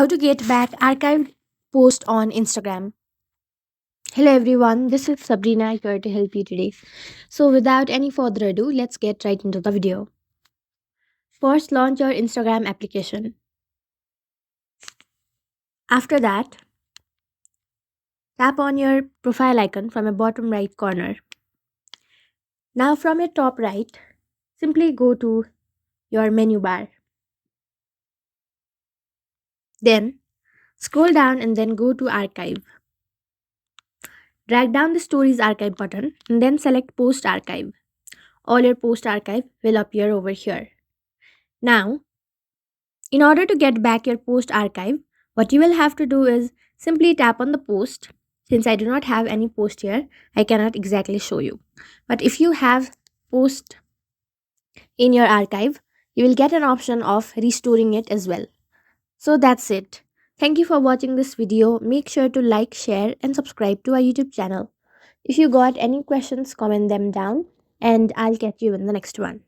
How to get back archived post on Instagram. Hello everyone, this is Sabrina here to help you today. So without any further ado, let's get right into the video. First, launch your Instagram application. After that, tap on your profile icon from the bottom right corner. Now from your top right, simply go to your menu bar. Then scroll down and then go to archive. Drag down the stories archive button and then select post archive. All your post archive will appear over here. Now, in order to get back your post archive, what you will have to do is simply tap on the post. Since I do not have any post here, I cannot exactly show you. But if you have post in your archive, you will get an option of restoring it as well. So that's it. Thank you for watching this video. Make sure to like, share and subscribe to our YouTube channel. If you got any questions, comment them down and I'll catch you in the next one.